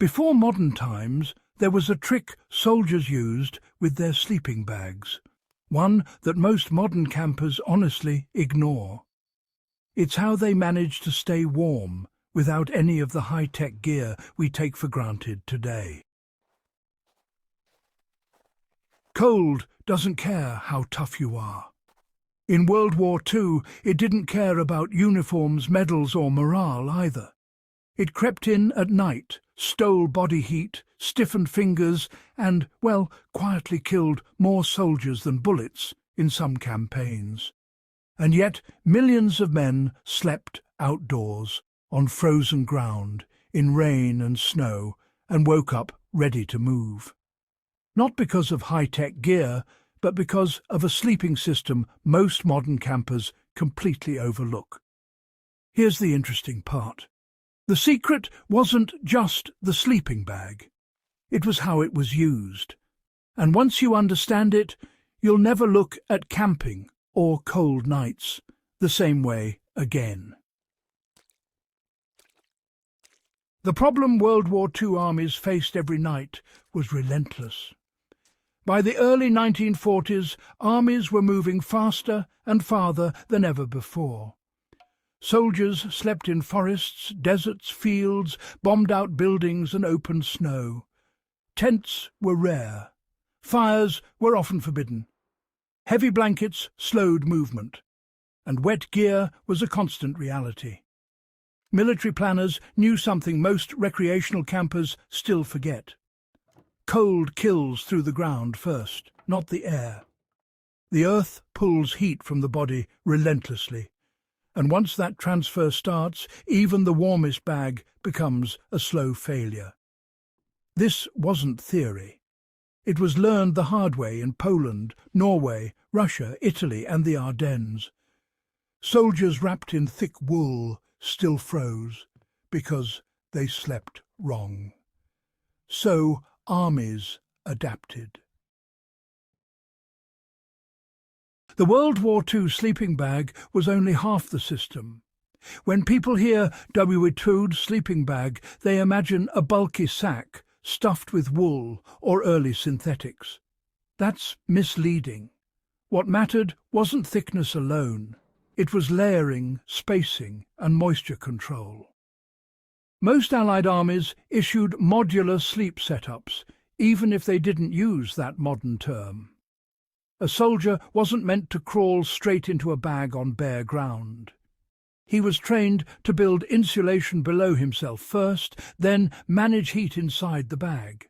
Before modern times, there was a trick soldiers used with their sleeping bags, one that most modern campers honestly ignore. It's how they manage to stay warm without any of the high-tech gear we take for granted today. Cold doesn't care how tough you are. In World War II, it didn't care about uniforms, medals or morale either. It crept in at night, stole body heat, stiffened fingers and, well, quietly killed more soldiers than bullets in some campaigns. And yet millions of men slept outdoors, on frozen ground, in rain and snow, and woke up ready to move. Not because of high-tech gear, but because of a sleeping system most modern campers completely overlook. Here's the interesting part. The secret wasn't just the sleeping bag. It was how it was used. And once you understand it, you'll never look at camping or cold nights the same way again. The problem World War II armies faced every night was relentless. By the early 1940s, armies were moving faster and farther than ever before. Soldiers slept in forests, deserts, fields, bombed-out buildings and open snow. Tents were rare. Fires were often forbidden. Heavy blankets slowed movement, and wet gear was a constant reality. Military planners knew something most recreational campers still forget. Cold kills through the ground first, not the air. The earth pulls heat from the body relentlessly, and once that transfer starts, even the warmest bag becomes a slow failure. This wasn't theory. It was learned the hard way in Poland, Norway, Russia, Italy and the Ardennes. Soldiers wrapped in thick wool still froze because they slept wrong. So armies adapted. The World War II sleeping bag was only half the system. When people hear WWII sleeping bag, they imagine a bulky sack stuffed with wool or early synthetics. That's misleading. What mattered wasn't thickness alone. It was layering, spacing, and moisture control. Most Allied armies issued modular sleep setups, even if they didn't use that modern term. A soldier wasn't meant to crawl straight into a bag on bare ground. He was trained to build insulation below himself first, then manage heat inside the bag.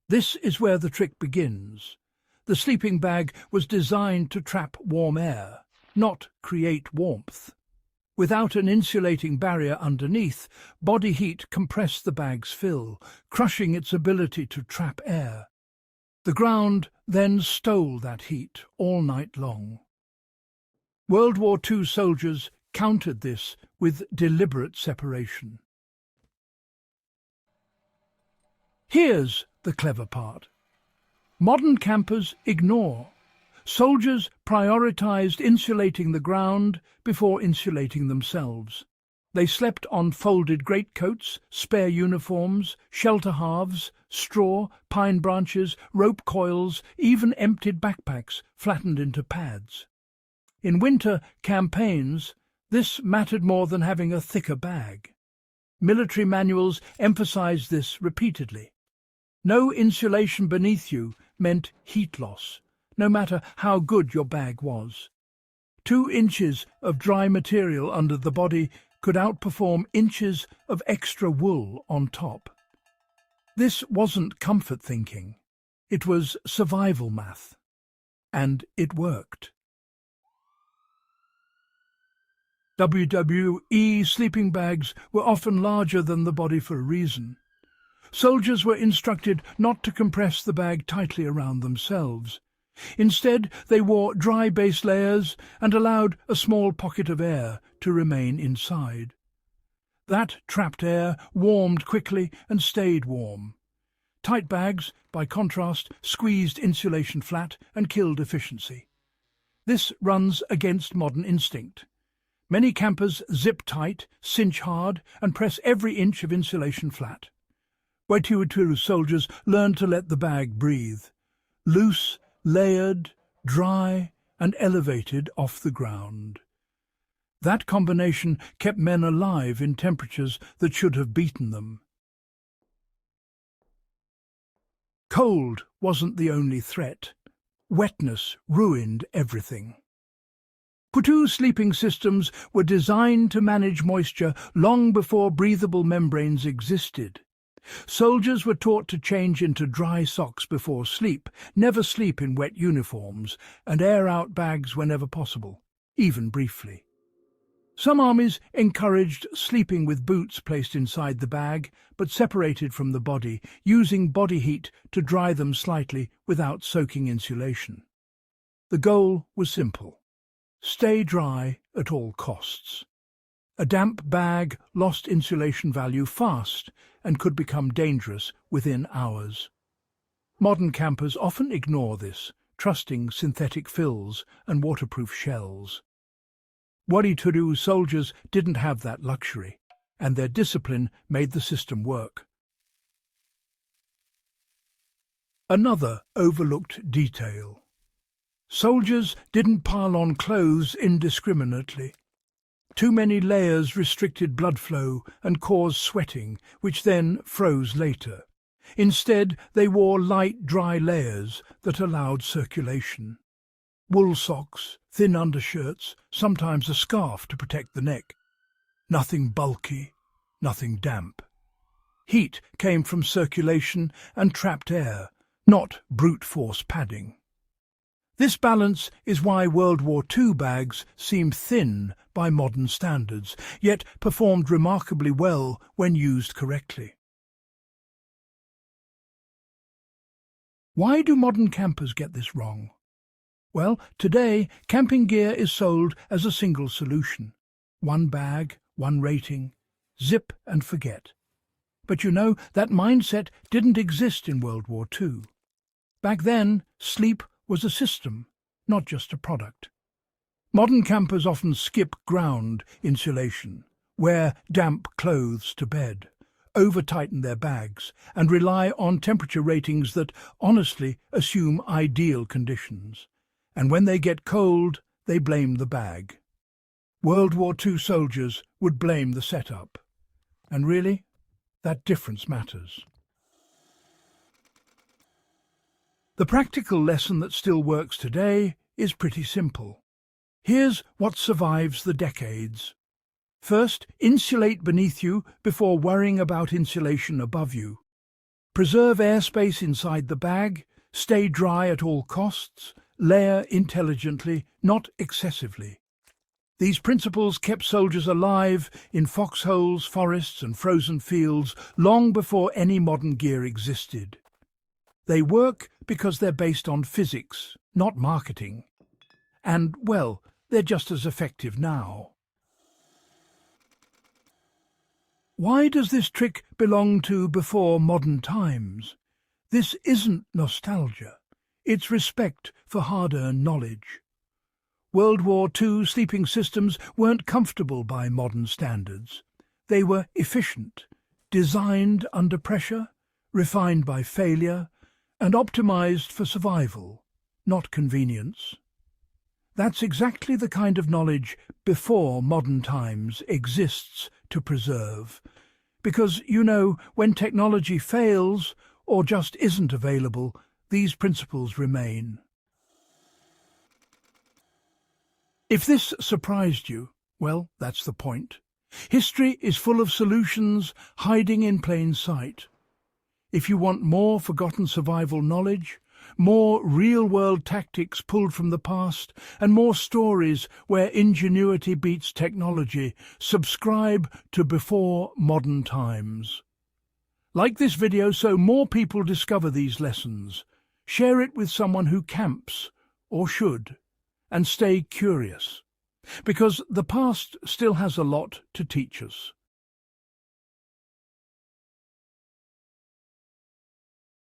This is where the trick begins. The sleeping bag was designed to trap warm air, not create warmth. Without an insulating barrier underneath, body heat compressed the bag's fill, crushing its ability to trap air. The ground then stole that heat all night long. World War II soldiers countered this with deliberate separation. Here's the clever part. Modern campers ignore. Soldiers prioritized insulating the ground before insulating themselves. They slept on folded greatcoats, spare uniforms, shelter halves, straw, pine branches, rope coils, even emptied backpacks flattened into pads. In winter campaigns, this mattered more than having a thicker bag. Military manuals emphasized this repeatedly. No insulation beneath you meant heat loss, no matter how good your bag was. 2 inches of dry material under the body could outperform inches of extra wool on top. This wasn't comfort thinking. It was survival math. And it worked. WWII sleeping bags were often larger than the body for a reason. Soldiers were instructed not to compress the bag tightly around themselves. Instead, they wore dry base layers and allowed a small pocket of air to remain inside. That trapped air warmed quickly and stayed warm. Tight bags, by contrast, squeezed insulation flat and killed efficiency. This runs against modern instinct. Many campers zip tight, cinch hard, and press every inch of insulation flat. WWII soldiers learned to let the bag breathe. Loose, layered, dry, and elevated off the ground. That combination kept men alive in temperatures that should have beaten them. Cold wasn't the only threat. Wetness ruined everything. WWII sleeping systems were designed to manage moisture long before breathable membranes existed. Soldiers were taught to change into dry socks before sleep, never sleep in wet uniforms, and air out bags whenever possible, even briefly. Some armies encouraged sleeping with boots placed inside the bag, but separated from the body, using body heat to dry them slightly without soaking insulation. The goal was simple: stay dry at all costs. A damp bag lost insulation value fast and could become dangerous within hours. Modern campers often ignore this, trusting synthetic fills and waterproof shells. WWII soldiers didn't have that luxury, and their discipline made the system work. Another overlooked detail. Soldiers didn't pile on clothes indiscriminately. Too many layers restricted blood flow and caused sweating, which then froze later. Instead, they wore light, dry layers that allowed circulation. Wool socks, thin undershirts, sometimes a scarf to protect the neck. Nothing bulky, nothing damp. Heat came from circulation and trapped air, not brute force padding. This balance is why World War II bags seem thin by modern standards, yet performed remarkably well when used correctly. Why do modern campers get this wrong? Well, today, camping gear is sold as a single solution. One bag, one rating, zip and forget. But you know, that mindset didn't exist in World War II. Back then, sleep was a system, not just a product. Modern campers often skip ground insulation, wear damp clothes to bed, over-tighten their bags, and rely on temperature ratings that honestly assume ideal conditions. And when they get cold, they blame the bag. World War II soldiers would blame the setup. And really, that difference matters. The practical lesson that still works today is pretty simple. Here's what survives the decades. First, insulate beneath you before worrying about insulation above you. Preserve airspace inside the bag, stay dry at all costs, layer intelligently, not excessively. These principles kept soldiers alive in foxholes, forests and frozen fields long before any modern gear existed. They work because they're based on physics, not marketing. And, well, they're just as effective now. Why does this trick belong to before modern times? This isn't nostalgia. It's respect for hard-earned knowledge. World War II sleeping systems weren't comfortable by modern standards. They were efficient, designed under pressure, refined by failure, and optimized for survival, not convenience. That's exactly the kind of knowledge before modern times exists to preserve. Because, you know, when technology fails or just isn't available, these principles remain. If this surprised you, well, that's the point. History is full of solutions hiding in plain sight. If you want more forgotten survival knowledge, more real-world tactics pulled from the past, and more stories where ingenuity beats technology, subscribe to Before Modern Times. Like this video so more people discover these lessons. Share it with someone who camps, or should, and stay curious, because the past still has a lot to teach us.